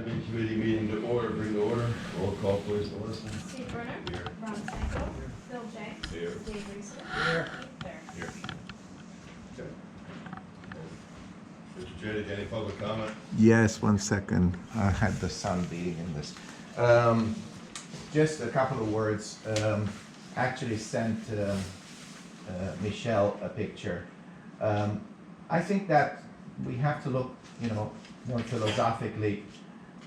Budget committee meeting to order, bring to order. Roll call, please, Melissa. Steve Brunner. Here. Ron Sanko. Bill James. Here. Dave Reese. Here. There. Here. Okay. Mr. Jedick, any public comment? Yes, 1 second. I had the sun beating in this. Just a couple of words. Actually sent Michelle a picture. I think that we have to look, more philosophically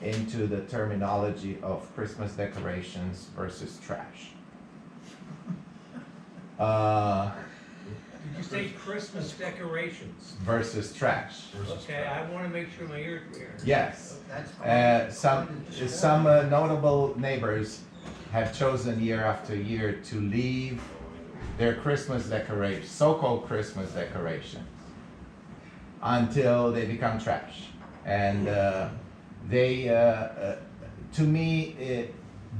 into the terminology of Christmas decorations versus trash. Did you say Christmas decorations? Versus trash. Okay, I want to make sure my ears are clear. Yes. Some notable neighbors have chosen year after year to leave their Christmas decorations, so-called Christmas decorations, until they become trash. And to me,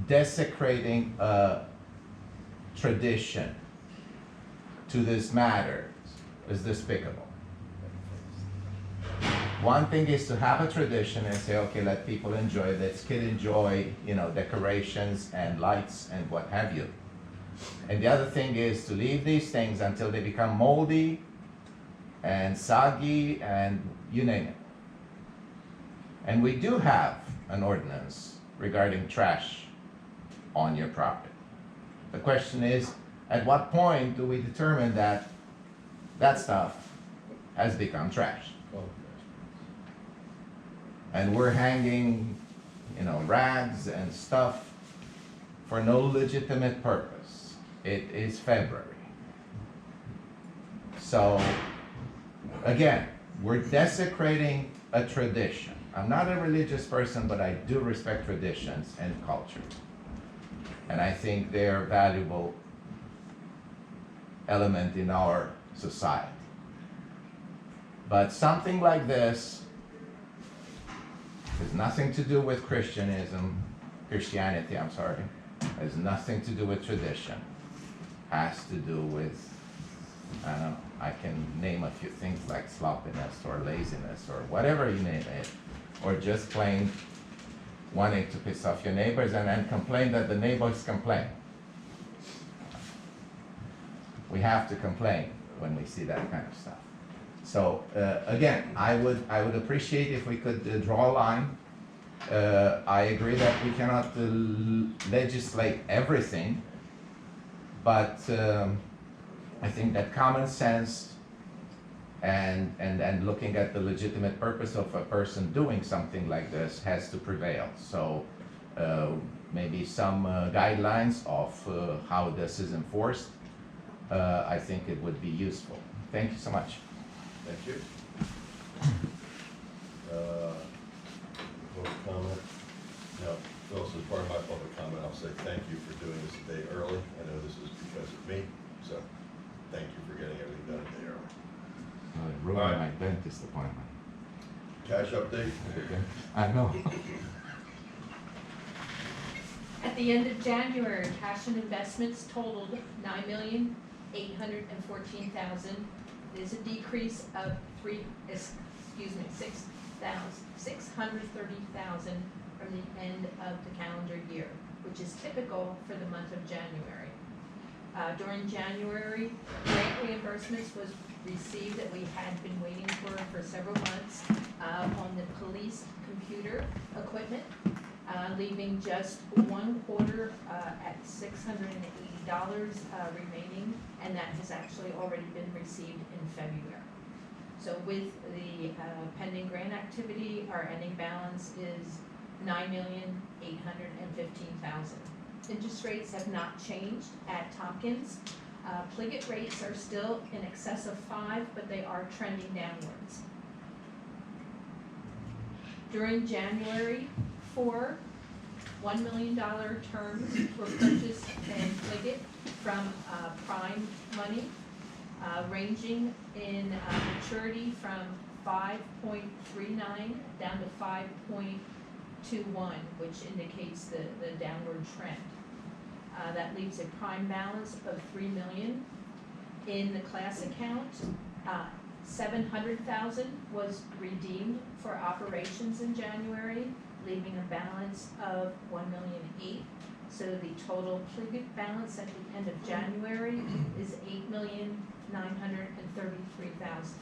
desecrating a tradition to this matter is despicable. One thing is to have a tradition and say, okay, let people enjoy, let kids enjoy, decorations and lights and what have you. And the other thing is to leave these things until they become moldy and soggy and you name it. And we do have an ordinance regarding trash on your property. The question is, at what point do we determine that that stuff has become trash? And we're hanging, rags and stuff for no legitimate purpose. It is February. So, again, we're desecrating a tradition. I'm not a religious person, but I do respect traditions and culture. And I think they're a valuable element in our society. But something like this has nothing to do with Christianity, has nothing to do with tradition. Has to do with, I don't know, I can name a few things like sloppiness or laziness or whatever you name it, or just plain wanting to piss off your neighbors and then complain that the neighbors complain. We have to complain when we see that kind of stuff. So again, I would appreciate if we could draw a line. I agree that we cannot legislate everything, but I think that common sense and looking at the legitimate purpose of a person doing something like this has to prevail. So maybe some guidelines of how this is enforced, I think it would be useful. Thank you so much. Thank you. Public comment? No, also as part of my public comment, I'll say thank you for doing this a day early. I know this is because of me, so thank you for getting everything done a day early. It ruined my dentist appointment. Cash update? I know. At the end of January, cash and investments totaled $9,814,000. It is a decrease of $630,000 from the end of the calendar year, which is typical for the month of January. During January, grant reimbursements was received that we had been waiting for several months on the police computer equipment, leaving just one quarter at $680 remaining, and that has actually already been received in February. So with the pending grant activity, our ending balance is $9,815,000. Interest rates have not changed at Tompkins. Pliget rates are still in excess of 5, but they are trending downwards. During January, 4 $1 million terms were purchased in Pliget from Prime Money, ranging in maturity from 5.39 down to 5.21, which indicates the downward trend. That leaves a prime balance of $3 million. In the class account, $700,000 was redeemed for operations in January, leaving balance of 1,000,008. So the total Pliget balance at the end of January is 8,933,000.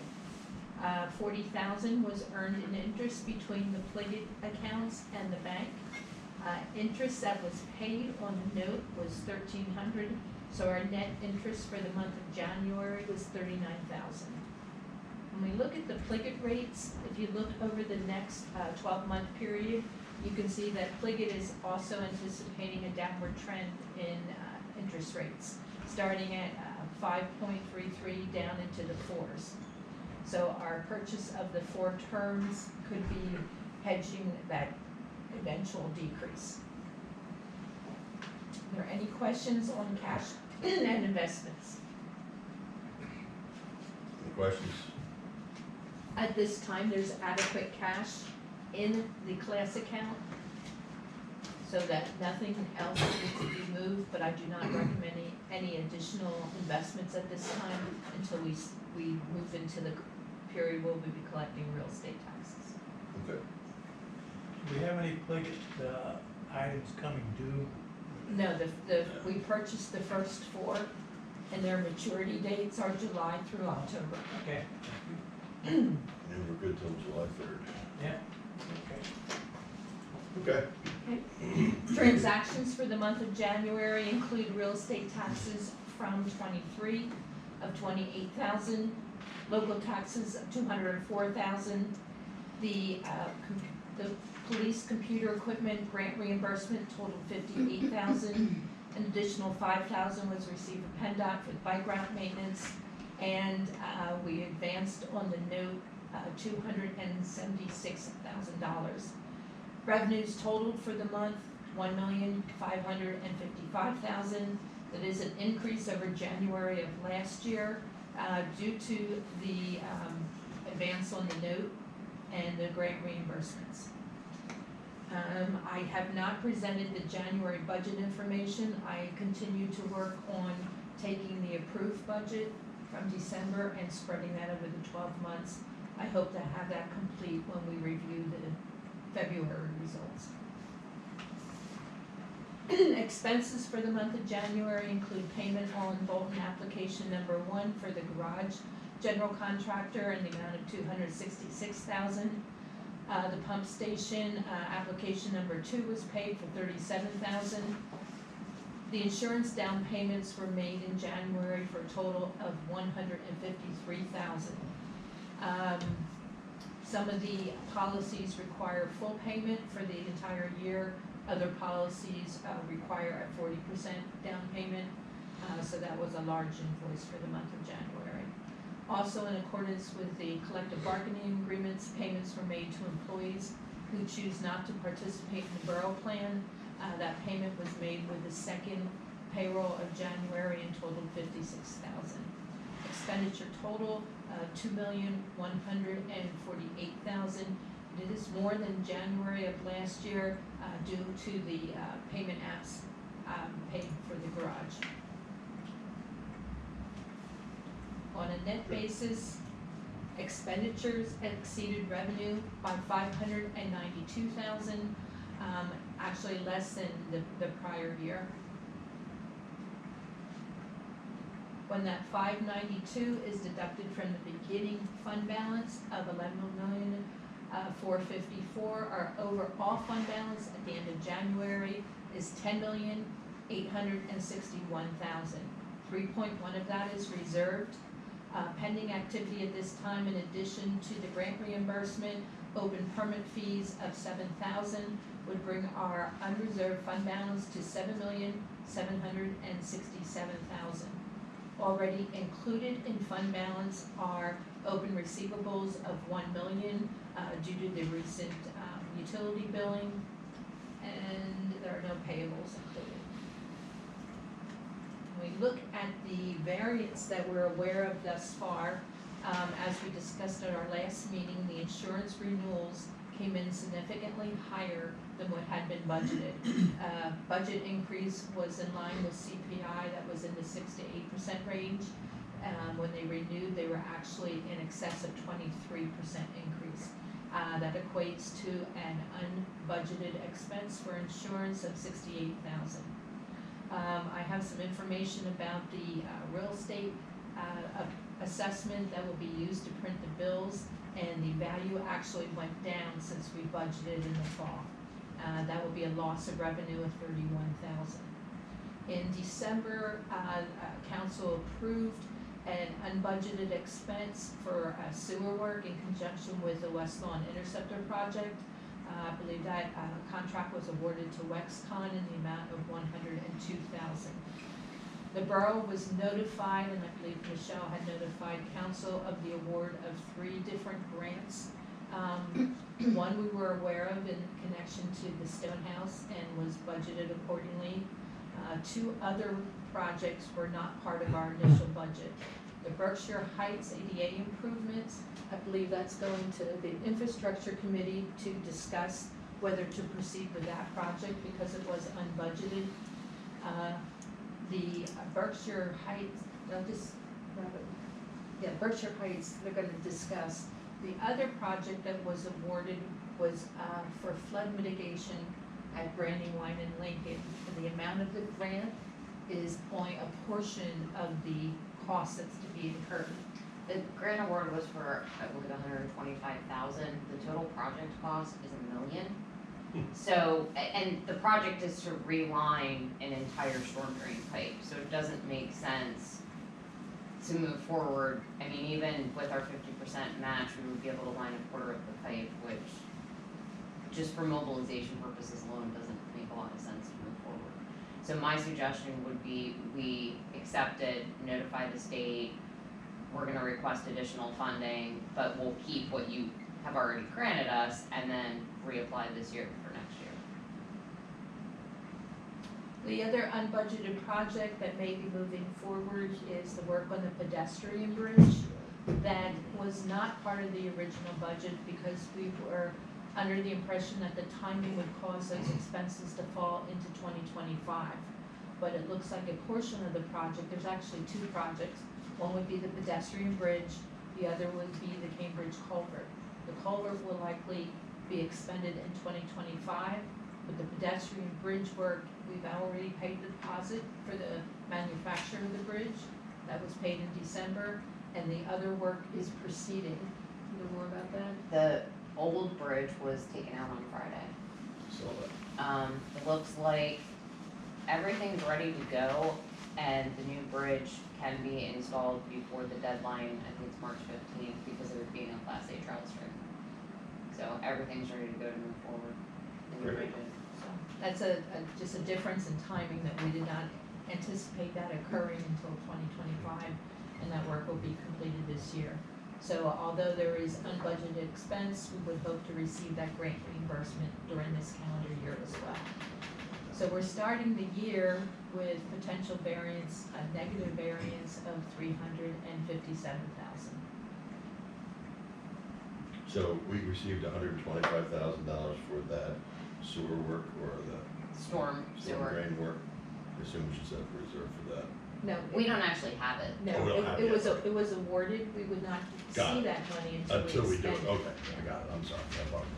40,000 was earned in interest between the Pliget accounts and the bank. Interest that was paid on the note was 1,300, so our net interest for the month of January was 39,000. When we look at the Pliget rates, if you look over the next 12-month period, you can see that Pliget is also anticipating a downward trend in interest rates, starting at 5.33 down into the 4s. So our purchase of the 4 terms could be hedging that eventual decrease. Are there any questions on cash and investments? Any questions? At this time, there's adequate cash in the class account so that nothing else needs to be moved, but I do not recommend any additional investments at this time until we move into the period where we'll be collecting real estate taxes. Okay. Do we have any Pliget items coming due? No, we purchased the first 4, and their maturity dates are July through October. Okay. And we're good till July 3rd. Yeah. Okay. Transactions for the month of January include real estate taxes from 23 of 28,000, local taxes of 204,000, the police computer equipment grant reimbursement totaled 58,000. An additional 5,000 was received from PennDOT for bike route maintenance, and we advanced on the note $276,000. Revenues totaled for the month $1,555,000. That is an increase over January of last year due to the advance on the note and the grant reimbursements. I have not presented the January budget information. I continue to work on taking the approved budget from December and spreading that over the 12 months. I hope to have that complete when we review the February results. Expenses for the month of January include payment on Bolton application number 1 for the garage general contractor in the amount of $266,000. The pump station application number 2 was paid for $37,000. The insurance down payments were made in January for a total of $153,000. Some of the policies require full payment for the entire year. Other policies require a 40% down payment, so that was a large invoice for the month of January. Also, in accordance with the collective bargaining agreements, payments were made to employees who choose not to participate in the borough plan. That payment was made with the second payroll of January and totaled $56,000. Expenditure total $2,148,000. It is more than January of last year due to the payment apps paid for the garage. On a net basis, expenditures exceeded revenue by $592,000, actually less than the prior year. When that $592 is deducted from the beginning fund balance of $11,454,000, our overall fund balance at the end of January is $10,861,000. 3.1 of that is reserved. Pending activity at this time, in addition to the grant reimbursement, open permit fees of $7,000 would bring our unreserved fund balance to $7,767,000. Already included in fund balance are open receivables of $1 million due to the recent utility billing, and there are no payables included. When we look at the variance that we're aware of thus far, as we discussed at our last meeting, the insurance renewals came in significantly higher than what had been budgeted. Budget increase was in line with CPI, that was in the 6 to 8% range. When they renewed, they were actually in excess of 23% increase. That equates to an unbudgeted expense for insurance of $68,000. I have some information about the real estate assessment that will be used to print the bills, and the value actually went down since we budgeted in the fall. That will be a loss of revenue of $31,000. In December, council approved an unbudgeted expense for sewer work in conjunction with the West Lawn Interceptor project. I believe that contract was awarded to Wexcon in the amount of $102,000. The borough was notified, and I believe Michelle had notified council of the award of 3 different grants. One we were aware of in connection to the Stonehouse and was budgeted accordingly. 2 other projects were not part of our initial budget. The Berkshire Heights ADA improvements, I believe that's going to the infrastructure committee to discuss whether to proceed with that project because it was unbudgeted. The Berkshire Heights, Berkshire Heights, they're gonna discuss. The other project that was awarded was for flood mitigation at Brandywine and Lincoln. And the amount of the grant is only a portion of the cost that's to be incurred. The grant award was for, I believe, $125,000. The total project cost is $1 million. So, and the project is to reline an entire storm drain pipe, so it doesn't make sense to move forward. I mean, even with our 50% match, we would be able to line a quarter of the pipe, which just for mobilization purposes alone doesn't make a lot of sense to move forward. So my suggestion would be we accept it, notify the state, we're gonna request additional funding, but we'll keep what you have already granted us and then reapply this year for next year. The other unbudgeted project that may be moving forward is the work on the pedestrian bridge. That was not part of the original budget because we were under the impression that the timing would cause those expenses to fall into 2025. But it looks like a portion of the project, there's actually 2 projects. One would be the pedestrian bridge, the other would be the Cambridge culvert. The culvert will likely be expended in 2025, but the pedestrian bridge work, we've already paid the deposit for the manufacture of the bridge. That was paid in December, and the other work is proceeding. You know more about that? The old bridge was taken out on Friday. So that, It looks like everything's ready to go and the new bridge can be installed before the deadline, I think it's March 15th, because of it being a Class A travel stream. So everything's ready to go to move forward. in the Great. bridge. So that's just a difference in timing that we did not anticipate that occurring until 2025, and that work will be completed this year. So although there is unbudgeted expense, we would hope to receive that grant reimbursement during this calendar year as well. So we're starting the year with potential variance, a negative variance of $357,000. so we received $125,000 for that sewer work or the Storm storm sewer. drain work. I assume we should set up a reserve for that. No, We don't actually have it. Oh, we no, don't have it it was, yet. it was awarded, we would not Got see it. that money until we Until we do expend it, okay, Yeah. I got it, I'm sorry, I apologize.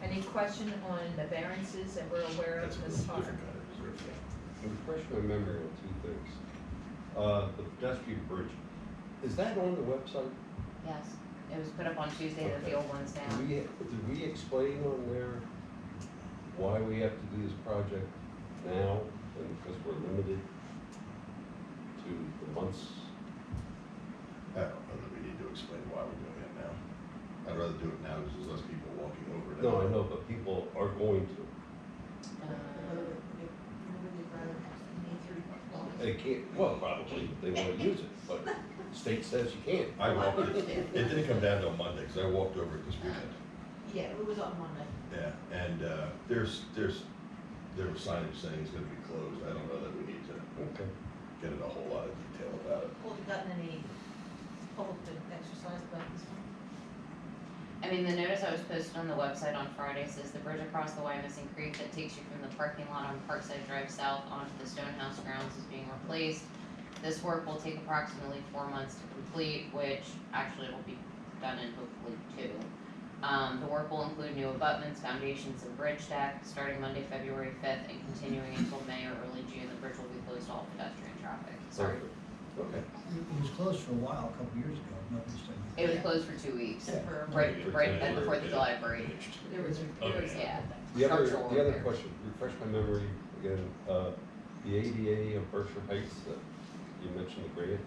Any question on the variances that we're aware That's a of thus little far? different kind of reserve, yeah. Refresh my memory on 2 things. The pedestrian bridge, is that on the website? Yes, it was put up on Tuesday that the Okay. old one's Did down. we explain on there why we have to do this project now, and because we're limited to the months? I don't know that we need to explain why we're doing it now. I'd rather do it now because there's less people walking over it. No, I know, but people are going to. They can't, well, probably, they wanna use it, but the state says you can't. I walked it, it didn't come down till Monday, because I walked over it this weekend. Yeah, it was on Monday. Yeah, and, there was signage saying it's gonna be closed, I don't know that we need to Okay. get into a whole lot of detail about it. Have you gotten any public exercise about this one? I mean, the notice that was posted on the website on Friday says the bridge across the Wyomissing Creek that takes you from the parking lot on Parkside Drive South onto the Stonehouse grounds is being replaced. This work will take approximately 4 months to complete, which actually will be done in hopefully 2. The work will include new abutments, foundations, and bridge deck, starting Monday, February 5th, and continuing until May or early June. The bridge will be closed to all pedestrian traffic. Sorry. Okay. It was closed for a while, a couple years ago, nobody's done It was closed for 2 weeks, Yeah. right at the 4th of July parade. There was, Yeah. The other Structural repair. question, refresh my memory again, the ADA of Berkshire Heights that you mentioned the grant,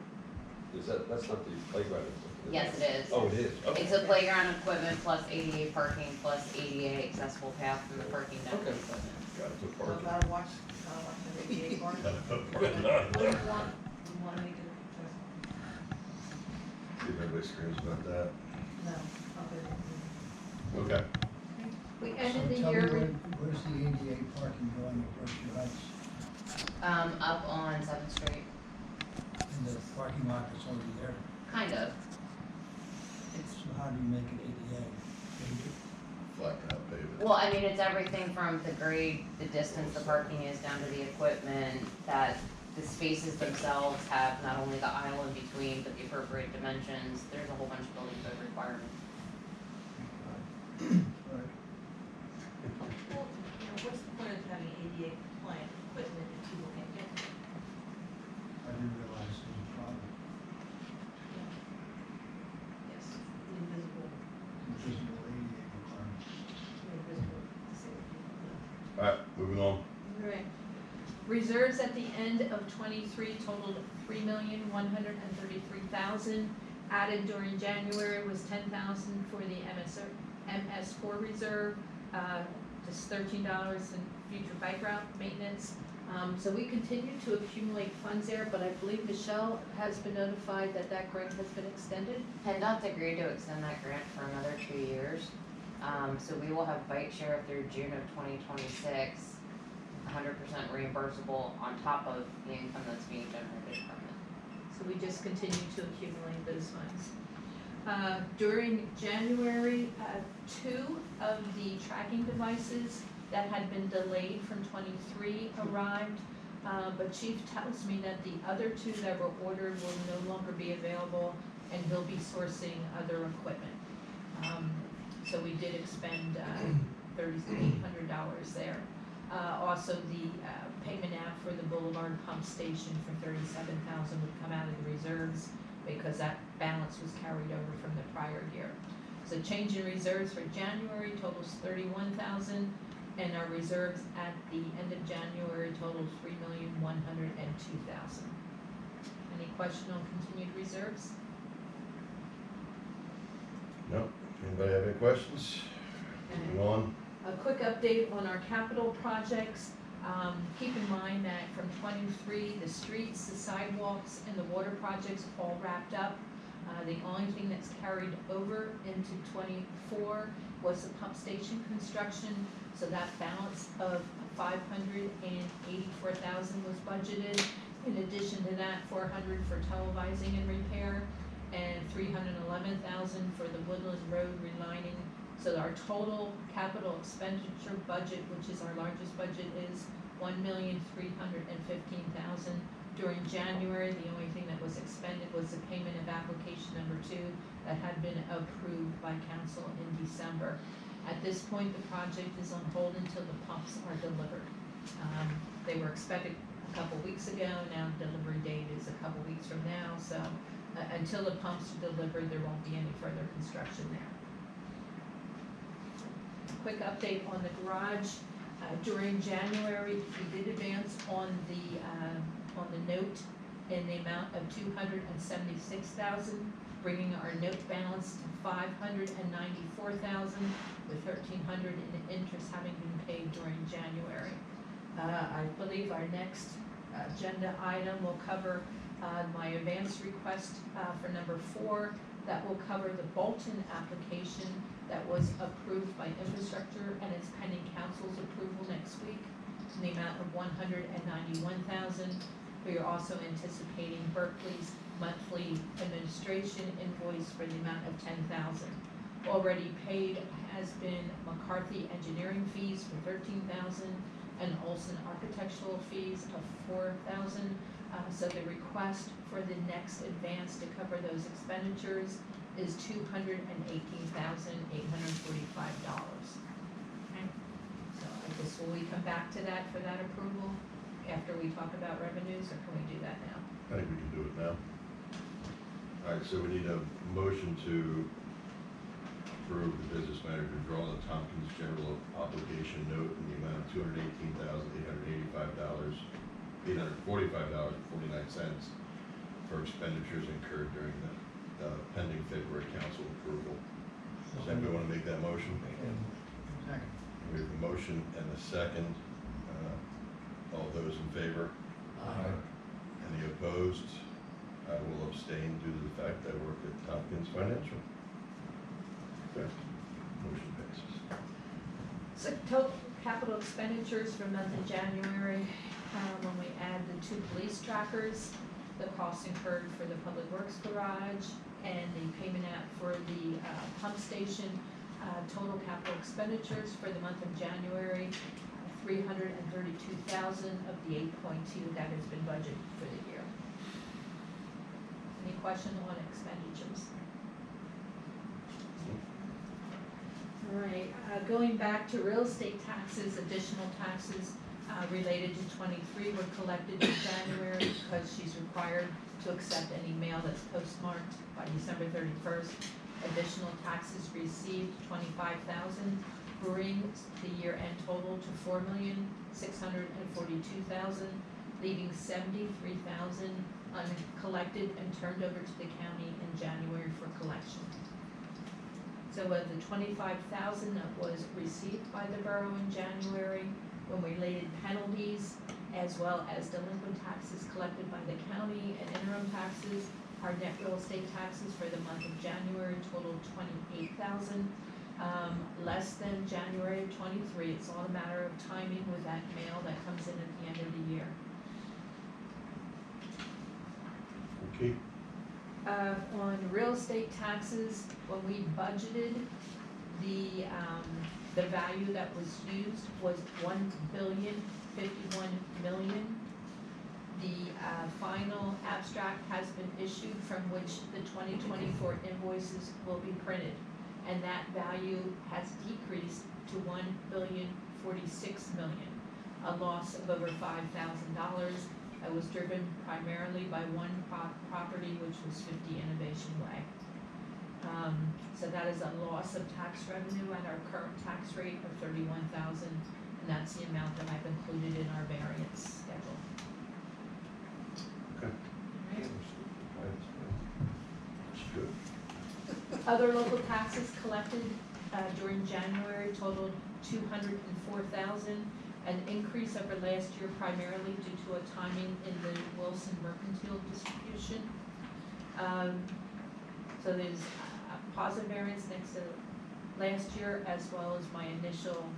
that's not the playground equipment? Yes, it is. Oh, it is, okay. It's a playground equipment plus ADA parking plus ADA accessible path and the parking deck Okay. equipment. Gotta put So parking. gotta watch the ADA part. Gotta put We parking. want to make it See if anybody screams about that. no, okay. Okay. we it. ended the So tell me, year with, where's the ADA parking going at Berkshire Heights? Up on 7th Street, In the parking lot that's already there? kind of. It's, So how do you make it ADA? Flatten out, pave it. well, I mean, it's everything from the grade, the distance the parking is down to the equipment, that the spaces themselves have not only the aisle in between, but the appropriate dimensions. There's a whole bunch of building code requirements. Right. Well, what's the point of having ADA compliant equipment if people can't get to it? I didn't realize it was a problem. Yes, the invisible, Invisible ADA requirement. the invisible disabled people. Alright, moving on. right. Reserves at the end of '23 totaled $3,133,000. Added during January was $10,000 for the MS4 reserve, just $13 in future bike route maintenance. So we continue to accumulate funds there, but I believe Michelle has been notified that that grant has been extended. PennDOT's agreed to extend that grant for another 2 years. So we will have bike share through June of 2026, 100% reimbursable on top of the income that's being generated from it. So we just continue to accumulate those funds. During January, 2 of the tracking devices that had been delayed from '23 arrived. But Chief tells me that the other 2 that were ordered will no longer be available and he'll be sourcing other equipment. So we did expend $3,800 there. Also, the payment out for the Boulevard Pump Station for $37,000 would come out of the reserves because that balance was carried over from the prior year. So change in reserves for January totals $31,000, and our reserves at the end of January totaled $3,102,000. Any question on continued reserves? No, anybody have any questions? Moving on. A quick update on our capital projects. Keep in mind that from '23, the streets, the sidewalks, and the water projects all wrapped up. The only thing that's carried over into '24 was the pump station construction. So that balance of $584,000 was budgeted. In addition to that, $400 for televising and repair, and $311,000 for the Woodlands Road relining. So our total capital expenditure budget, which is our largest budget, is $1,315,000. During January, the only thing that was expended was the payment of application number 2 that had been approved by council in December. At this point, the project is on hold until the pumps are delivered. They were expected a couple weeks ago, now delivery date is a couple weeks from now, so until the pumps are delivered, there won't be any further construction there. Quick update on the garage. During January, we did advance on the note in the amount of $276,000, bringing our note balance to $594,000, with $1,300 in interest having been paid during January. I believe our next agenda item will cover my advance request for number 4. That will cover the Bolton application that was approved by infrastructure and is pending council's approval next week in the amount of $191,000. We are also anticipating Berkeley's monthly administration invoice for the amount of $10,000. Already paid has been McCarthy engineering fees for $13,000 and Olson architectural fees of $4,000. So the request for the next advance to cover those expenditures is $218,845. Okay, so I guess will we come back to that for that approval after we talk about revenues, or can we do that now? I think we can do it now. All right, so we need a motion to approve the business manager to draw the Tompkins General Obligation Note in the amount of $218,845.49 for expenditures incurred during the pending February council approval. Does anybody want to make that motion? Second. We have a motion and a second. All those in favor? Any opposed? I will abstain due to the fact I work at Tompkins Financial. Okay, motion passes. So total capital expenditures for month of January, when we add the 2 police trackers, the costs incurred for the public works garage, and the payment out for the pump station, total capital expenditures for the month of January, 332,000 of the 8.2 that has been budgeted for the year. Any questions on expenditures? All right, going back to real estate taxes, additional taxes related to 23 were collected in January because she's required to accept any mail that's postmarked by December 31st. Additional taxes received, 25,000, brings the year-end total to 4,642,000, leaving 73,000 uncollected and turned over to the county in January for collection. So of the 25,000 that was received by the borough in January, when related penalties as well as delinquent taxes collected by the county and interim taxes, our net real estate taxes for the month of January totaled 28,000, less than January of 23. It's all a matter of timing with that mail that comes in at the end of the year. Okay. On real estate taxes, when we budgeted, the value that was used was $1,051,000,000. The final abstract has been issued from which the 2024 invoices will be printed, and that value has decreased to $1,046,000,000, a loss of over $5,000. That was driven primarily by one property, which was 50 Innovation Way. So that is a loss of tax revenue at our current tax rate of $31,000, and that's the amount that I've included in our variance schedule. Okay. That's good. Other local taxes collected during January totaled $204,000, an increase over last year primarily due to a timing in the Wilson mercantile distribution. So there's a positive variance next to last year as well as my initial,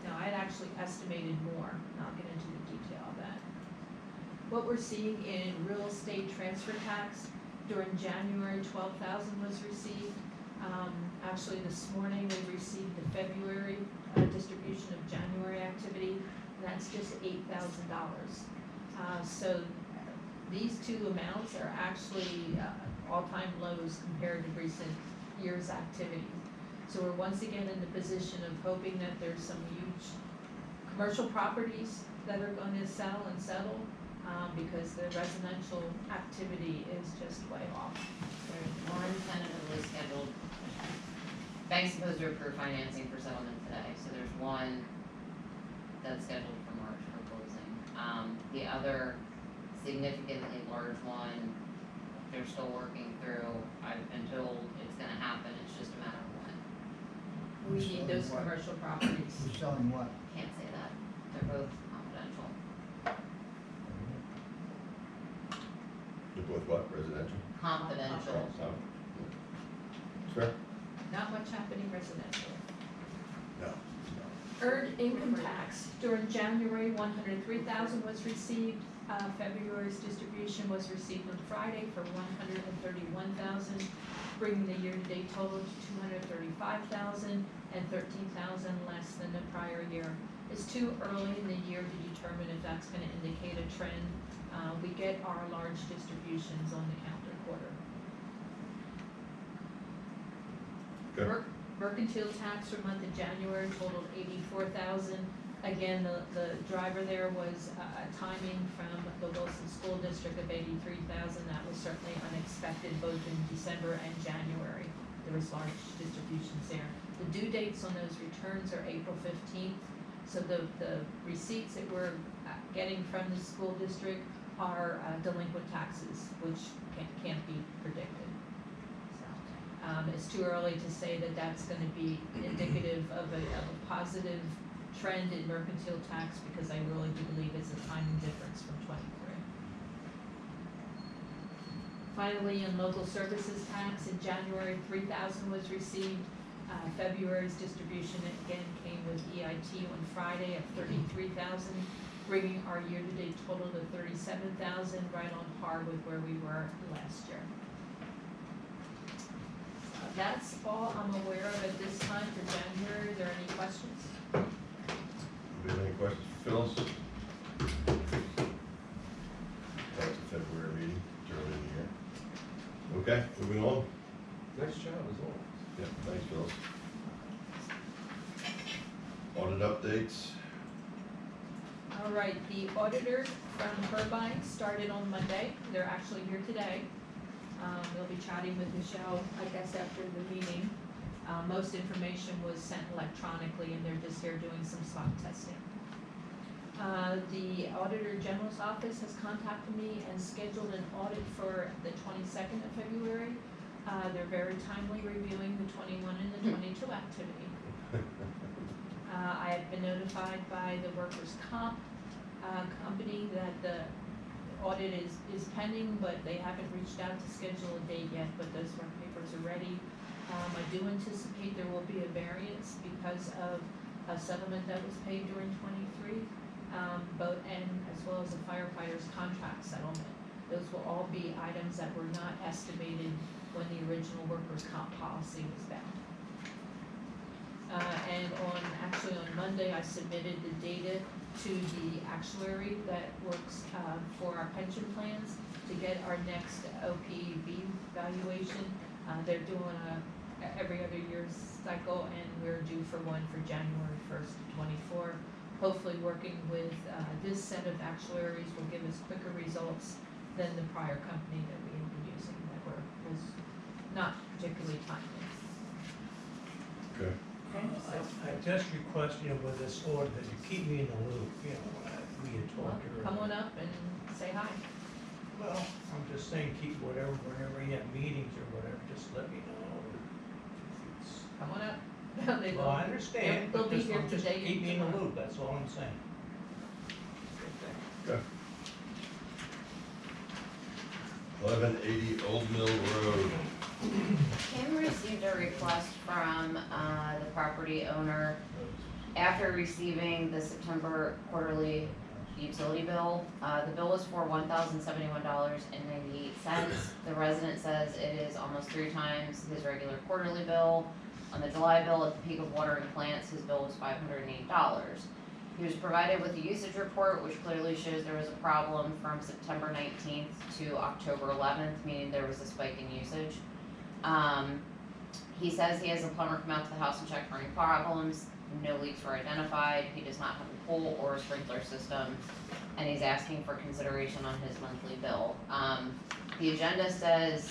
now I had actually estimated more, and I'll get into the detail of that. What we're seeing in real estate transfer tax, during January, 12,000 was received. Actually, this morning, we received the February distribution of January activity, and that's just $8,000. So these two amounts are actually all-time lows compared to recent years' activity. So we're once again in the position of hoping that there's some huge commercial properties that are going to sell and settle, because the residential activity is just way off. There's one tentatively scheduled, bank's supposed to approve financing for settlement today, so there's one that's scheduled for March for closing. The other significantly large one, they're still working through. I've been told it's gonna happen, it's just a matter of when. We need those commercial properties. Who's selling what? Can't say that, they're both confidential. You're both what, residential? Confidential. Sir? Not much happening residential. No. Earned income tax, during January, 103,000 was received. February's distribution was received on Friday for 131,000, bringing the year-to-date total to 235,000 and 13,000 less than the prior year. It's too early in the year to determine if that's going to indicate a trend. We get our large distributions on the calendar quarter. Okay. Mercantile tax for month of January totaled 84,000. Again, the driver there was timing from the Wilson School District of 83,000. That was certainly unexpected both in December and January. There was large distributions there. The due dates on those returns are April 15th. So the receipts that we're getting from the school district are delinquent taxes, which can't be predicted. So, it's too early to say that that's gonna be indicative of a positive trend in mercantile tax, because I really do believe it's a timing difference from '23. Finally, in local services tax, in January, 3,000 was received. February's distribution again came with EIT on Friday of 33,000, bringing our year-to-date total to 37,000, right on par with where we were last year. That's all I'm aware of at this time for January. Are there any questions? Do you have any questions for Phyllis? That's the February meeting, it's early in the year. Okay, moving on. Nice job as always. Yeah, thanks, Phyllis. Audit updates. All right, the auditor from Herbine started on Monday. They're actually here today. They'll be chatting with Michelle, I guess, after the meeting. Most information was sent electronically, and they're just here doing some spot testing. The Auditor General's office has contacted me and scheduled an audit for the 22nd of February. They're very timely reviewing the 21 and the 22 activity. I have been notified by the workers' comp company that the audit is pending, but they haven't reached out to schedule a date yet, but those work papers are ready. I do anticipate there will be a variance because of a settlement that was paid during '23, and as well as a firefighter's contract settlement. Those will all be items that were not estimated when the original workers' comp policy was bound. And actually on Monday, I submitted the data to the actuary that works for our pension plans to get our next OPEB valuation. They're doing every other year cycle, and we're due for one for January 1st, 24. Hopefully working with this set of actuaries will give us quicker results than the prior company that we had been using that was not particularly timely. Okay. I just request, with this order, that you keep me in the loop, we had talked earlier. Come on up and say hi. Well, I'm just saying, whenever you have meetings or whatever, just let me know. Come on up. They Well, will- I understand, they'll but be just, here just today keep me in the and tomorrow. loop, that's all I'm saying. Okay. 1180 Old Mill Road. Kim received a request from, the property owner after receiving the September quarterly utility bill. The bill was for $1,071.98. The resident says it is almost 3 times his regular quarterly bill. On the July bill, at the peak of watering plants, his bill was $508. He was provided with a usage report, which clearly shows there was a problem from September 19th to October 11th, meaning there was a spike in usage. He says he has a plumber come out to the house and check for any problems. No leaks were identified. He does not have a pool or a sprinkler system, and he's asking for consideration on his monthly bill. The agenda says,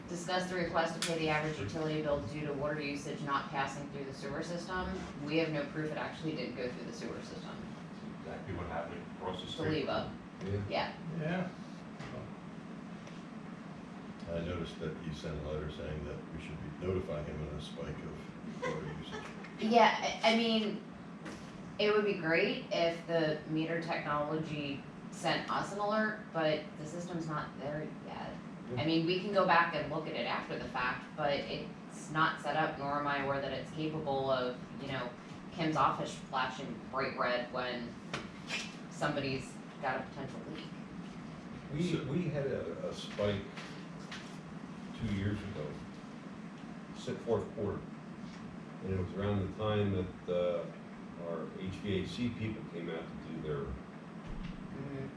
discuss the request to pay the average utility bill due to water usage not passing through the sewer system. We have no proof it actually did go through the sewer system. Exactly what happened across the street. Saliva, yeah. Yeah. I noticed that he sent a letter saying that we should be notifying him of a spike of water usage. Yeah, I mean, it would be great if the meter technology sent us an alert, but the system's not there yet. I mean, we can go back and look at it after the fact, but it's not set up, nor am I aware that it's capable of, Kim's office flashing bright red when somebody's got a potential leak. We had a spike 2 years ago, fourth quarter. And it was around the time that our HVAC people came out to do their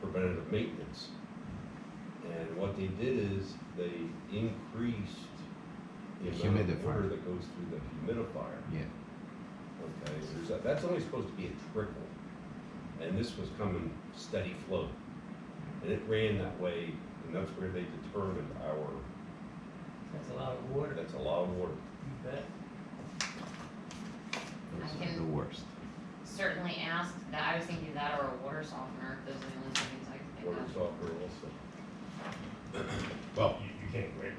preventative maintenance. And what they did is they increased the amount of Humidifier. water that goes through the humidifier. Yeah. Okay, that's only supposed to be a trickle, and this was coming steady flow. And it ran that way, and that's where they determined That's a lot of water, that's a lot of water. you bet. Those I are can- the worst. Certainly ask, that I was thinking that or a water softener, those are the only things I can think Water of. softener also. Well, You can't grade it.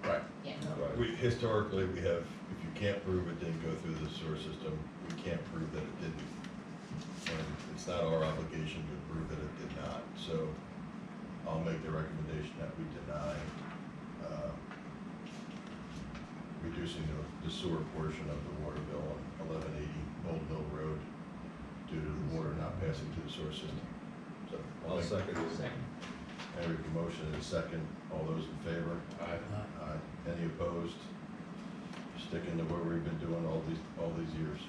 right. Yeah, We, historically, we have, if you can't prove it didn't go through the sewer system, we can't prove that it didn't. And it's not our obligation to prove that it did not, so I'll make the recommendation that we deny, reducing the sewer portion of the water bill on 1180 Old Mill Road due to the water not passing to the sewer system. So I'll second it. Second. I have a motion and a second. All those in favor? Aye. Aye. Any opposed? Sticking to what we've been doing all these years.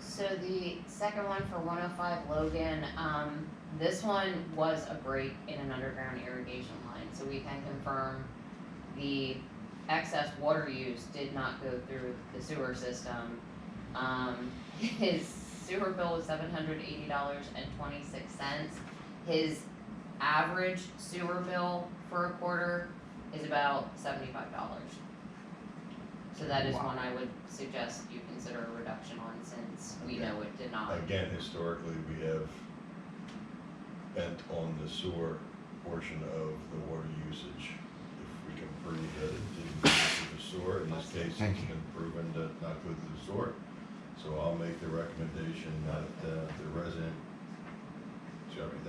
so the second one for 105 Logan, this one was a break in an underground irrigation line, so we can confirm the excess water use did not go through the sewer system. His sewer bill was $780.26. His average sewer bill for a quarter is about $75. So that is Wow. one I would suggest you consider a reduction on, since we know it did not. Again, historically, we have bent on the sewer portion of the water usage. If we can prove that it didn't go through the sewer, in this case, it's Thank you. been proven to not go through the sewer. So I'll make the recommendation that the resident,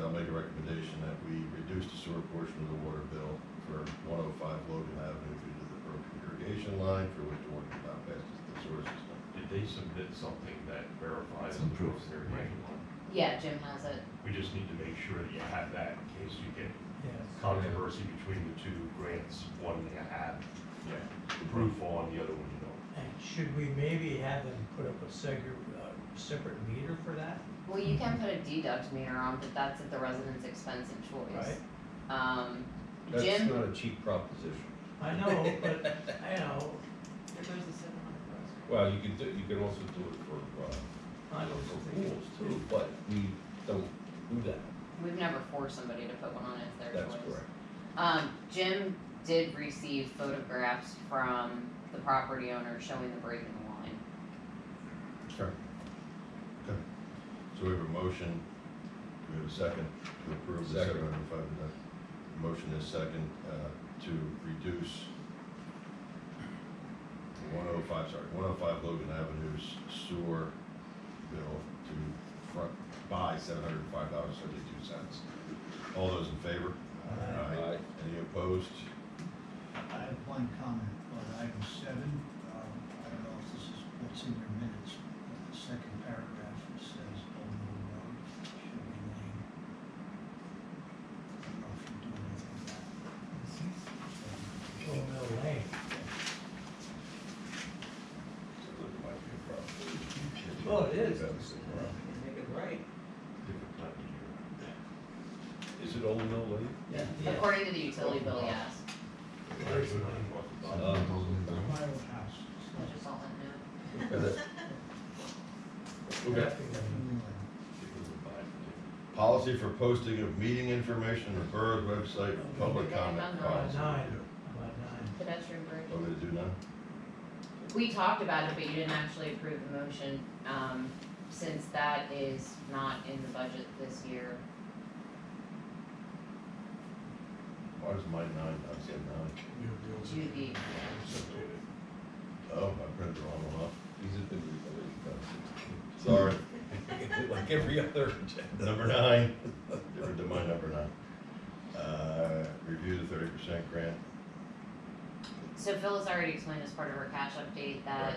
I'll make a recommendation that we reduce the sewer portion of the water bill for 105 Logan Avenue due to the broken irrigation line for which the water did not pass the sewer system. Did they submit something that verifies Some the proof. proof irrigation line? Yeah, Jim has it. We just need to make sure that you have that in case you get Yes. controversy between the two grants. One you have proof on, the other one you don't. And should we maybe have them put up a separate meter for that? Well, you can put a deduct meter on, but that's at the resident's expense and choice. Right. That's Jim, not a cheap proposition. I know, but, There goes the 700 Well, you can also do it for I was thinking, pools too, but we don't do that. we've never forced somebody to put one on, it's their choice. That's correct. Jim did receive photographs from the property owner showing the break in the line. Sure. Okay. So we have a motion, we have a second to approve the Second. 705. Motion is second to reduce 105 Logan Avenue's sewer bill to by $705.72. All those in favor? Aye. Any opposed? I have one comment on item 7. I don't know if this is what's in your minutes, but the second paragraph, it says Old Mill Road should be named. I don't know if you're doing anything with that. Old Mill Lane. Look, it might be a problem. Well, it is. That's the problem. Make it right. Different time of year. Is it Old Mill Lane? Yeah. According to the utility bill, yes. Where's the My old house. I just saw that note. Okay. Policy for posting of meeting information on the borough's website, for public comment. About policy nine. review. About 9. Pedestrian bridge. Want me to do now? We talked about it, but you didn't actually approve the motion, since that is not in the budget this year. Why is mine 9, not say 9? To the, Oh, I printed the wrong one off. These have been Sorry. like every other agenda. Number 9, different than my number 9. Review the 30% grant. so Phyllis already explained as part of her cash update that,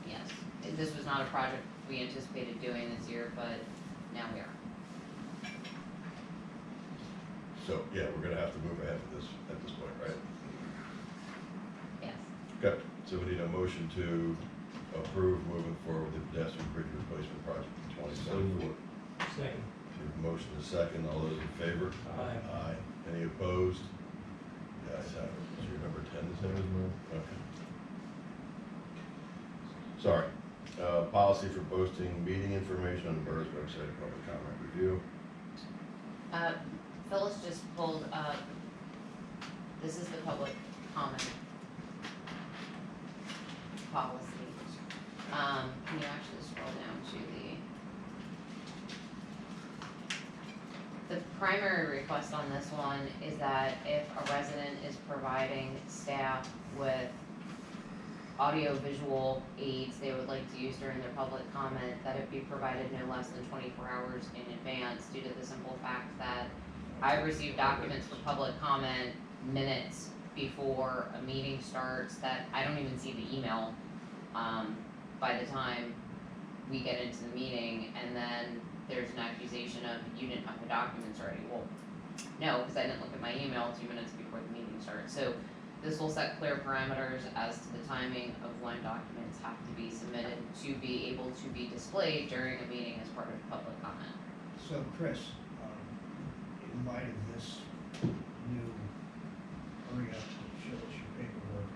yes, this was not a project we anticipated doing this year, but now we are. So, yeah, we're gonna have to move ahead with this at this point, right? Yes. Okay, so we need a motion to approve moving forward with the pedestrian bridge replacement project in 2024. Second. Motion is second, all those in favor? Aye. Aye. Any opposed? The ayes have it. Is your number 10 the same as mine? Okay. Sorry. Policy for posting meeting information on the borough's website, public comment review. Phyllis just pulled up, this is the public comment policy. Can you actually scroll down to the primary request on this one is that if a resident is providing staff with audio-visual aids they would like to use during their public comment, that it be provided no less than 24 hours in advance due to the simple fact that I receive documents for public comment minutes before a meeting starts that I don't even see the email by the time we get into the meeting, and then there's an accusation of you didn't have the documents ready. Well, no, because I didn't look at my email 2 minutes before the meeting starts. So this will set clear parameters as to the timing of when documents have to be submitted to be able to be displayed during a meeting as part of public comment. So Chris, in light of this new hurry up, show us your paperwork,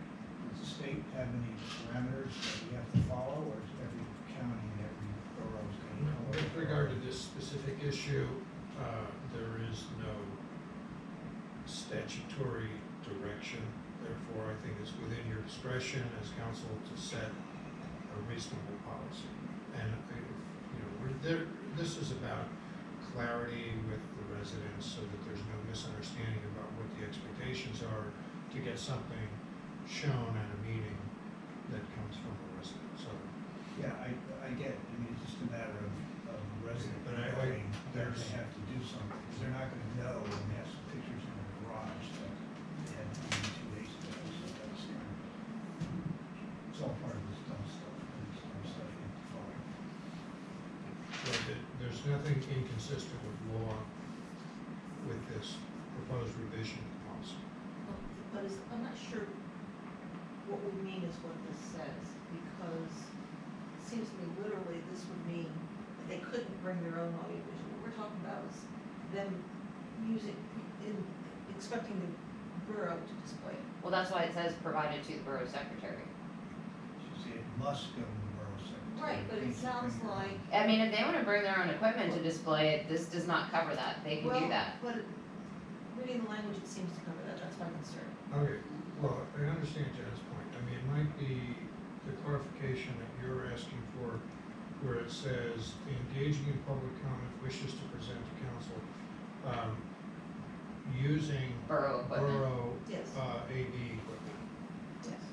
does the state have any parameters that we have to follow, or is every county and every borough is going to come up? With regard to this specific issue, there is no statutory direction. Therefore, I think it's within your discretion as council to set a reasonable policy. And, we're there, this is about clarity with the residents so that there's no misunderstanding about what the expectations are to get something shown at a meeting that comes from a resident, so. Yeah, I get it, I mean, it's just a matter of resident But I- knowing that there's- they have to do something, because they're not gonna know when they have some pictures in their garage that they had to do 2 days ago, so that's kind of, it's all part of this dumb stuff, and this dumb stuff you have to follow. There's nothing inconsistent with law with this proposed revision of the policy. But I'm not sure what we mean is what this says, because it seems to me literally this would mean that they couldn't bring their own audiovisual. What we're talking about is them expecting the borough to display it. Well, that's why it says provided to the borough secretary. You see, it must go to the borough secretary. Right, but it sounds like. I mean, if they wanna bring their own equipment to display it, this does not cover that. They can do that. Well, but reading the language, it seems to cover that, that's my concern. Okay, well, I understand Jen's point. I mean, it might be the clarification that you're asking for, where it says, engaging in public comment wishes to present to council, using Borough equipment. borough, Yes. AV equipment. Yes.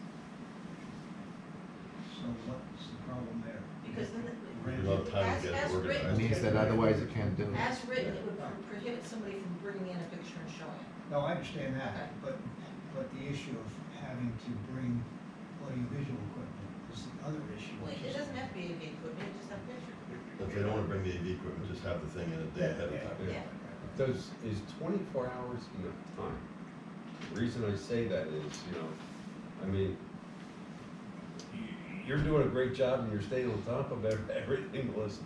So what's the problem there? Because then, There's no time to get as organized. written. It means that otherwise you can't do it. As written, it would prohibit somebody from bringing in a picture and showing it. No, I understand Okay. that, but the issue of having to bring audiovisual equipment is the other issue. Well, which it is- doesn't have to be AV equipment, it just have picture. If they don't wanna bring the AV equipment, just have the thing in a day ahead of time. Yeah. Is 24 hours enough time? The reason I say that is, I mean, you're doing a great job and you're staying on top of everything, Melissa.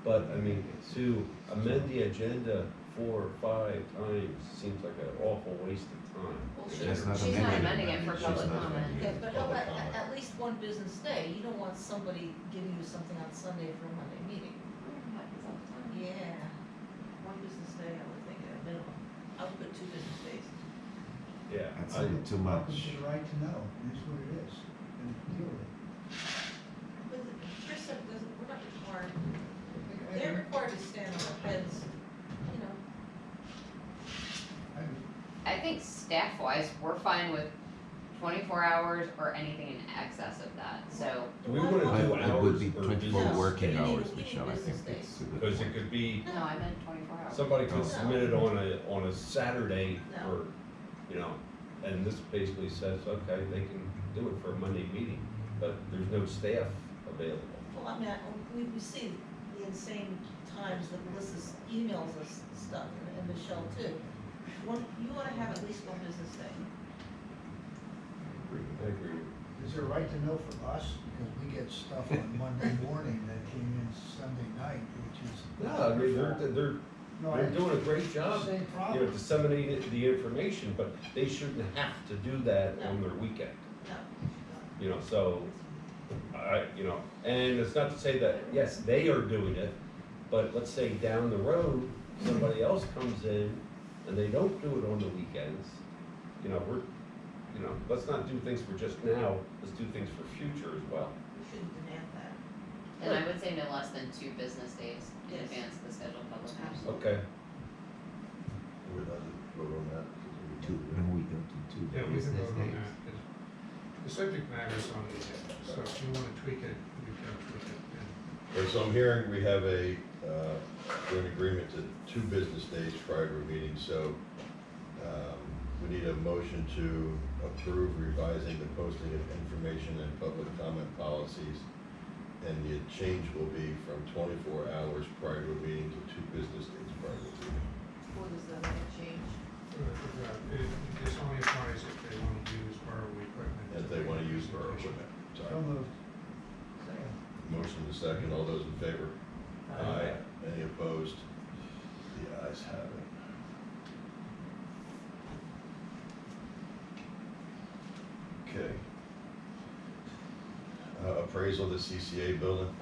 But, I mean, to amend the agenda 4 or 5 times seems like an awful waste of time. Well, She's not She's not amending amending it for She's public not comment. amending Okay, it. but Public how about comment. at least one business day, you don't want somebody giving you something on Sunday for a Monday meeting. Yeah, one business day, I would think at a minimum, I would put 2 business days. Yeah. That's a little too Welcome much. to the right to know, it is what it is, and deal with it. But Chris said, we're not required, they're required to stand on their heads, you know. I think staff-wise, we're fine with 24 hours or anything in excess of that, so. Do we wanna do But it would hours be or 24 business working days? hours, You need Michelle, I think business it's a good Because it point. could be, No, I meant 24 hours. somebody could No. submit it on a Saturday No. or, and this basically says, okay, they can do it for a Monday meeting, but there's no staff available. Well, I mean, we see the insane times that Melissa emails us stuff, and Michelle too. You wanna have at least one business day. I agree. Is there a right to know for us, because we get stuff on Monday morning that came in Sunday night, which is. No, I mean, they're No, They're doing a great job, Same problem. disseminating the information, but they shouldn't have to do that on their weekend. No. So You know, and it's not to say that, yes, they are doing it, but let's say down the road, somebody else comes in and they don't do it on the weekends, you know, let's not do things for just now, let's do things for future as well. We shouldn't demand that. And I would say no less than 2 business days in Yes. advance of the scheduled public hearing. Absolutely. Okay. We're allowed to vote on that. we go to two Yeah, we can business vote on days. that. The subject matter is on the agenda, so if you wanna tweak it, we can tweak it. And Okay, so I'm hearing we have we're in agreement to 2 business days prior to a meeting, so we need a motion to approve revising the posting of information and public comment policies. And the change will be from 24 hours prior to a meeting to 2 business days prior to a meeting. What does that change? This only applies if they wanna use borrowed equipment. If they want to use borough equipment. So Sorry. moved. Motion to second, all those in favor? Any opposed? The ayes have it. Okay. Appraisal of the CCA building?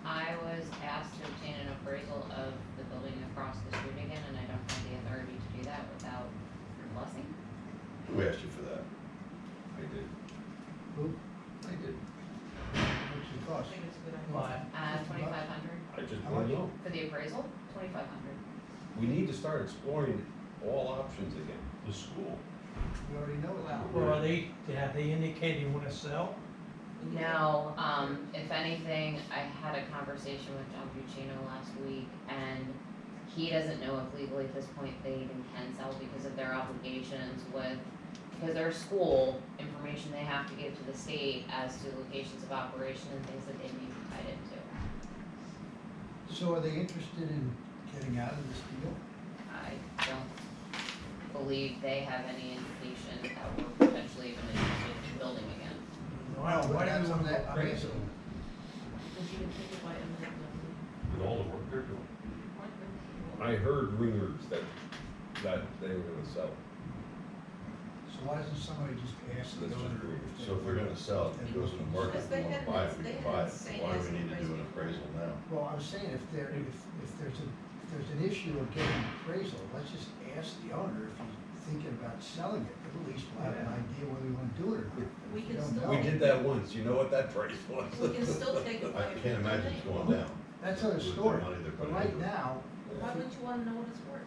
I was asked to obtain an appraisal of the building across the street again, and I don't have the authority to do that without your blessing. Who asked you for that? I did. Who? I did. What's the I cost? think it's a good idea. Why? 2,500 I just How want to much? know. for the appraisal, 2,500. We need to start exploring all options again. The school. We already know that. Well, have they indicated you wanna sell? No, if anything, I had a conversation with John Buccino last week, and he doesn't know if legally at this point they even can sell because of their obligations because their school information they have to give to the state as to locations of operation and things that they may be tied into. So are they interested in getting out of this deal? I don't believe they have any indication that we're potentially even interested in building again. Why do that's we on want that- to I'm appraise asking. it? Because you can think about eminent domain. With all the work they're doing. I heard rumors that they were gonna sell. So why doesn't somebody just ask the That's just owner? rumors. they So if we're gonna sell it, it goes in the market, Because if we they wanna had buy it, this- we they can had buy the it. same Why do as we need to do an appraisal. appraisal now? Well, I was saying, if there's an issue of getting an appraisal, let's just ask the owner if he's thinking about selling it, but at least we'll have an idea whether we wanna do it or not. We If can don't still- know- We did that once, you know what that price was? We can still take it by I can't imagine it's going down. That's another With the story, money they're but putting right into it. now, Why would you wanna know what it's worth?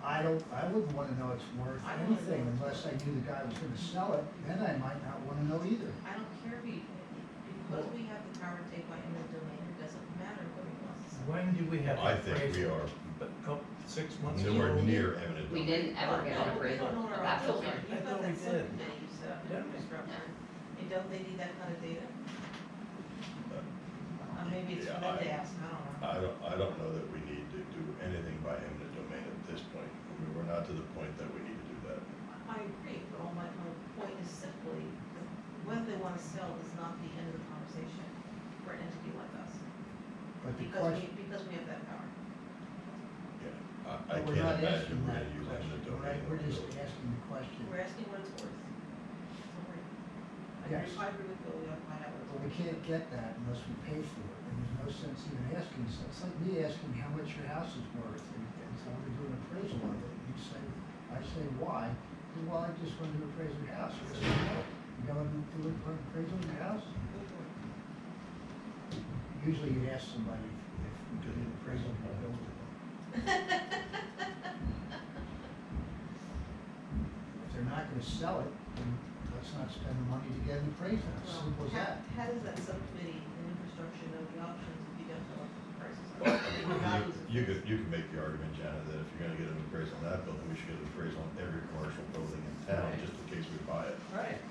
I wouldn't wanna know it's worth I don't wanna anything know. unless I knew the guy was gonna sell it, then I might not wanna know either. I don't care because we have the power to take by eminent domain, it doesn't matter what it was. When do we have I the think we appraisal? are A couple, 6 months ago? nowhere near eminent We domain. didn't ever get an No, we appraisal don't own of our that own building. building. You've I got thought we that did. subcommittee you set up Yeah. for infrastructure, and don't they need that kind of data? Maybe it's for them to ask, I don't know. I don't know that we need to do anything by eminent domain at this point. I mean, we're not to the point that we need to do that. I agree, but all my point is simply, that whether they wanna sell is not the end of the conversation for an entity like us. But the Because question, because we have that power. Yeah, I but we're can't not imagine asking we're that gonna use question, eminent domain. right? We're on just those. asking the question. We're asking what it's worth. Don't worry. Yes. I agree with Bill, we have to find out what But we it's worth. can't get that unless we pay for it, and there's no sense even asking, so it's like me asking how much your house is worth, and so I'm gonna do an appraisal of it, and you say, I say, why? You say, well, I just want to appraise your house, I say, no, you going to do an appraisal of your house? Usually you ask somebody if we do an appraisal of your building. If they're not gonna sell it, then let's not spend the money to get an appraisal, as simple as that. How does that subcommittee in infrastructure know the options if you don't know what the prices are? Well, I mean, Or values of you things? could make the argument, Janet, that if you're gonna get an appraisal on that building, we should get an appraisal on every commercial building in town, Right. just in case we buy it. Right.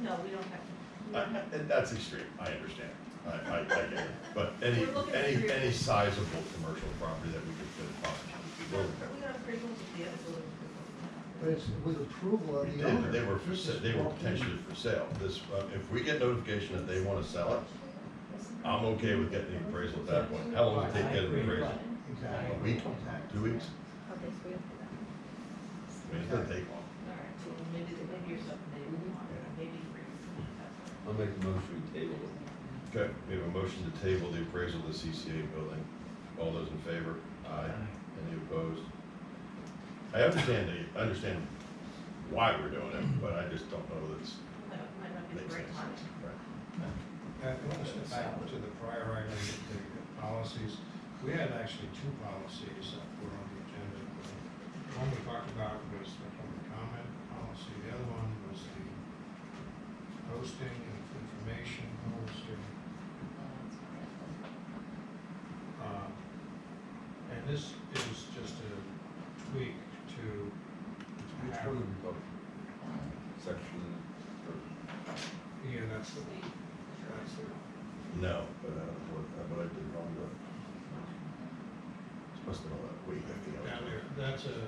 No, we don't have to. We don't have to. And that's extreme, I understand, I get it, but any We're looking at your- sizable commercial property that we could fit possibly be building. We got appraisals of the other buildings. But it's with approval of We the did, owner. but they were potentially for sale. This, if we get notification that they wanna sell it, I'm okay with getting the appraisal at that point. How long does it take to get an appraisal? Exactly. A week, Exactly. 2 weeks? Okay, so we have to do that. I mean, it doesn't take long. All right, so maybe your subcommittee will want, maybe three. That's fine. I'll make the motion we table it. Okay, we have a motion to table the appraisal of the CCA building. All those in favor? Aye. Any opposed? I understand why we're doing it, but I just don't know that it's. Might not be the makes right any time. sense. Right. I want to step back to the prior item, the policies. We had actually two policies that were on the agenda. The one we talked about was the public comment policy. The other one was the posting of information policy. And this is just a tweak to Which have, one are we talking? Section, or yeah, that's the, No, but what I did wrong though. It's must have been all that weight lifting. down there, that's a,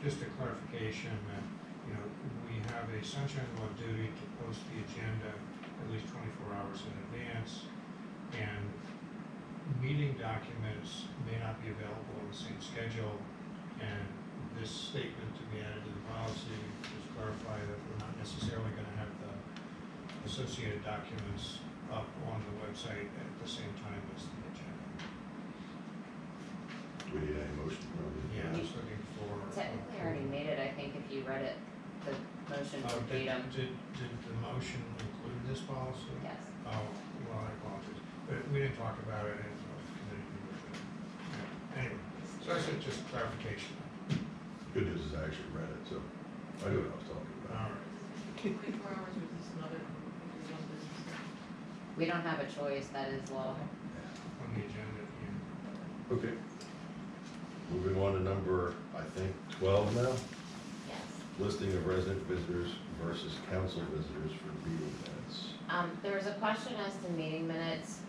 just a clarification that, you know, we have a sunshine law duty to post the agenda at least 24 hours in advance, and meeting documents may not be available on the same schedule, and this statement to be added to the policy is clarify that we're not necessarily gonna have the associated documents up on the website at the same time as the agenda. Do we need any motion? No, we- Yeah, just looking for. Technically, I already made it, I think, if you read it, the motion Oh, verbatim. did the motion include this policy? Yes. Oh, well, I apologize, but we didn't talk about it in the committee. Yeah. Anyway, so that's just clarification. Good news is I actually read it, so I knew what I was talking All about. right. 24 hours, or is this another, one business? We don't have a choice, that is law. On the agenda, yeah. Okay. Moving on to number, I think, 12 now. Yes. Listing of resident visitors versus council visitors for meeting minutes. There was a question as to meeting minutes.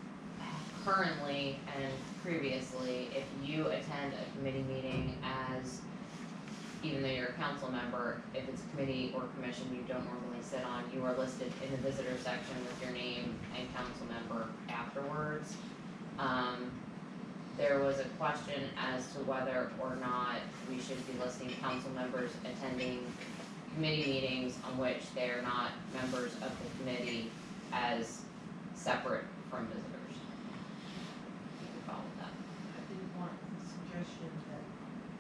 Currently and previously, if you attend a committee meeting as, even though you're a council member, if it's a committee or commission you don't normally sit on, you are listed in the visitor section with your name and council member afterwards. There was a question as to whether or not we should be listing council members attending committee meetings on which they are not members of the committee as separate from visitors. You can follow that. I didn't want the suggestion that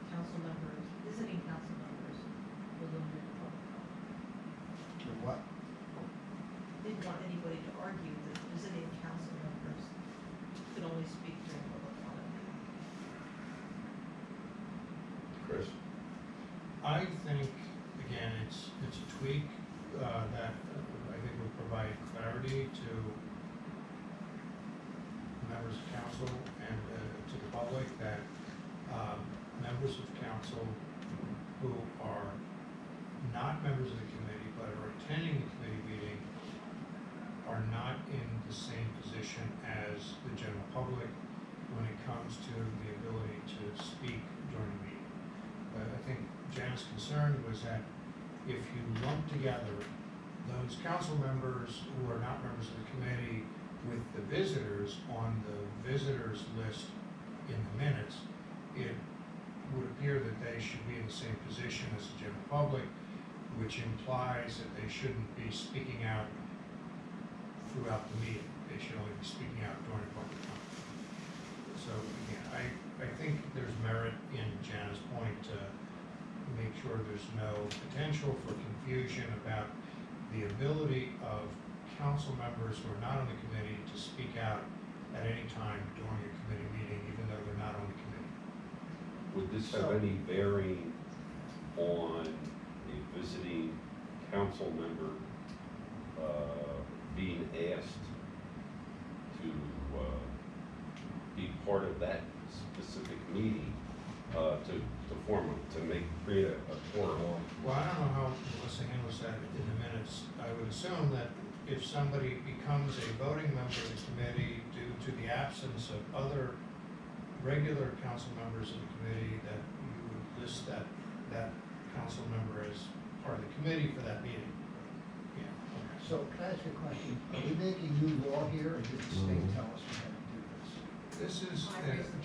council members, visiting council members were limited to public comment. What? Didn't want anybody to argue that visiting council members could only speak during public comment. Chris? I think, again, it's a tweak, that I think will provide clarity to members of council and, to the public that, members of council who are not members of the committee but are attending the committee meeting are not in the same position as the general public when it comes to the ability to speak during the meeting. I think Jan's concern was that if you lump together those council members who are not members of the committee with the visitors on the visitors list in the minutes, it would appear that they should be in the same position as the general public, which implies that they shouldn't be speaking out throughout the meeting. They should only be speaking out during public comment. So again, I think there's merit in Jana's point to make sure there's no potential for confusion about the ability of council members who are not on the committee to speak out at any time during a committee meeting, even though they're not on the committee. would this have any bearing on a visiting council member, being asked to, be part of that specific meeting, create a quorum? Well, I don't know how Melissa handles that in the minutes. I would assume that if somebody becomes a voting member of the committee due to the absence of other regular council members of the committee, that you would list that council member as part of the committee for that meeting. Yeah, okay. So can I ask you a question? Are we making new law here, or did the state tell us we had to do this? This is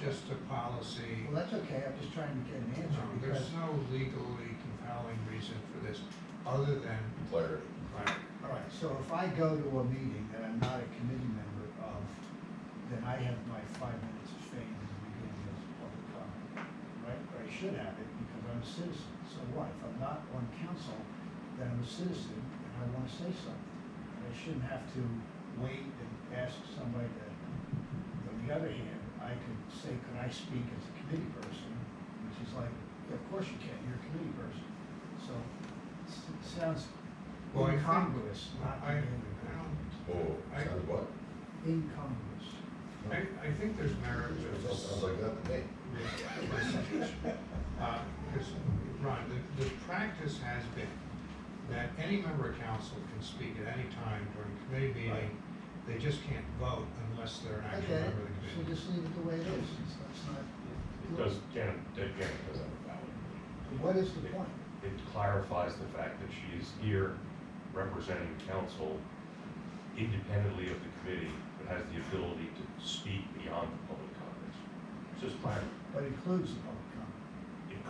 just a policy. Well, that's okay, I'm just trying to get an answer, No, because there's no legally compelling reason for this, other than Clarity. clarity. All right, so if I go to a meeting that I'm not a committee member of, then I have my 5 minutes of fame at the beginning as public comment, right? Or I should have it because I'm a citizen. So what? If I'm not on council, then I'm a citizen and I want to say something. I shouldn't have to wait and ask somebody to, on the other hand, I could say, could I speak as a committee person? Which is like, yeah, of course you can, you're a committee person. So it sounds Well, I think- incongruous, not I ambiguous. Oh, sounds what? Incongruous. I think there's merit to this. Sounds like that to me. Because, Ron, the practice has been that any member of council can speak at any time during a committee meeting. They just can't vote unless they're an I actual get it, member of the so committee. just leave it the way it is, it's not. It does, Janet does have a valid. What is the point? It clarifies the fact that she is here representing council independently of the committee, but has the ability to speak beyond the public comments. It's just clarity. But includes the public comment. It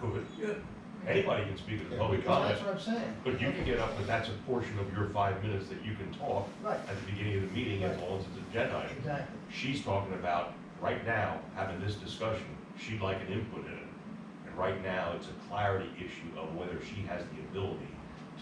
could. Anybody can speak at the public Well, comment, that's what I'm saying. but you can get up, and that's a portion of your 5 minutes that you can talk Right, at the beginning of the meeting as long as it's an agenda item. exactly. She's talking about, right now, having this discussion, she'd like an input in it. And right now, it's a clarity issue of whether she has the ability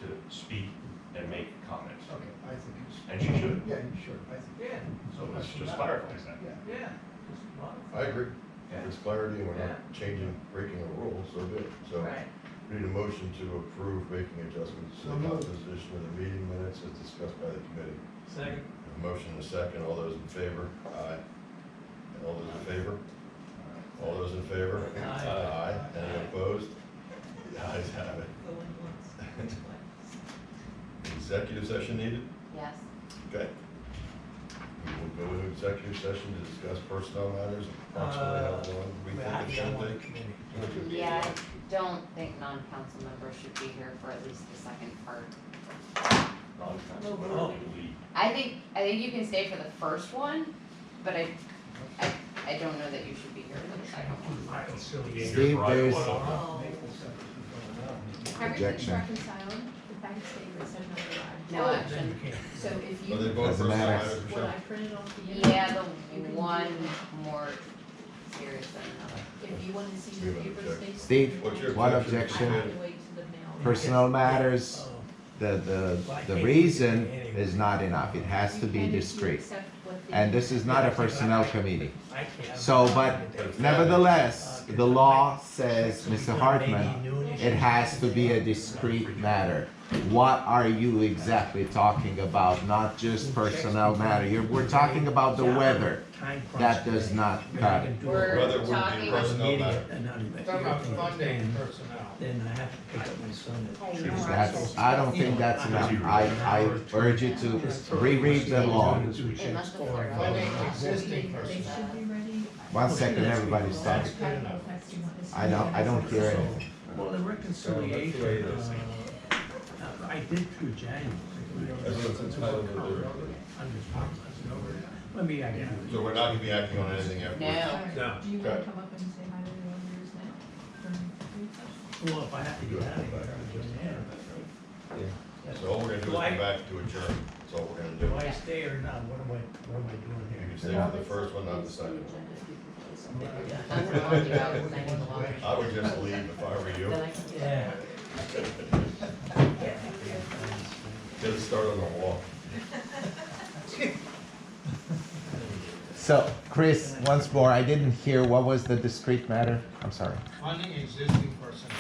to speak and make comments. Okay, I think it's. And she should. Yeah, you should, I think. Yeah. So this just clarifies that. Yeah. Yeah. Just modify. I agree. Yeah. There's clarity and we're Yeah. not changing, breaking a rule, so be it. So Right. we need a motion to approve making adjustments to So the moved. composition of the meeting minutes as discussed by the committee. Second. A motion and a second. All those in favor? Aye. And all those in favor? All those in favor? Aye. Aye. Any opposed? The ayes have it. Going once, twice. Executive session needed? Yes. Okay. We will go into executive session to discuss personnel matters, approximately how long we think it should take. Yeah, I don't think non-council members should be here for at least the second part. Non-council member Oh. lead. I think you can stay for the first one, but I don't know that you should be here for the second one. Reconciliation. Steve, there's, Oh, Everything's Objection. reconciled, the bank statements have not arrived. No action. So if Are they you, both Doesn't personnel matter. matters, what Michelle? I printed off the end. Yeah, the one more serious than another. If you want to see the We have paper objection. statements. Steve, What's your one I objection. have to wait to the mail. Personnel matters, the reason is not enough, it has to be You can if you discreet. accept what the- And this is not a personnel committee. I can't. So, but nevertheless, the law says, Mr. Hartman, it has to be a discrete matter. What are you exactly talking about? Not just personnel matter. We're talking about the weather. That does not cut it. We're Whether it would be talking- personnel matter. About funding personnel. Then I have to pick up my son. That's, I don't think that's enough. I urge you to reread the law. They must have started. Funding existing They personnel. should be ready. One second, everybody's talking. I don't hear anything. Well, the reconciliation, I did through January. That's what's entitled to do. Maybe I can. So we're not gonna be acting on anything after. No. No. Do you want Okay. to come up and say hi to the others now? Well, if I have to get out of here, I'm doing that. So all we're gonna do is Do I- come back to adjourn. That's all we're gonna do. Do I stay or not? What am I doing You can here? stay for the first one, not the second one. I'm gonna walk you out because I need the water. I would just leave if I were you. Yeah. Get a start on the wall. So, Chris, once more, I didn't hear, what was the discrete matter? I'm sorry. Funding existing personnel.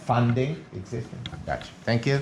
Funding existing? Gotcha. Thank you.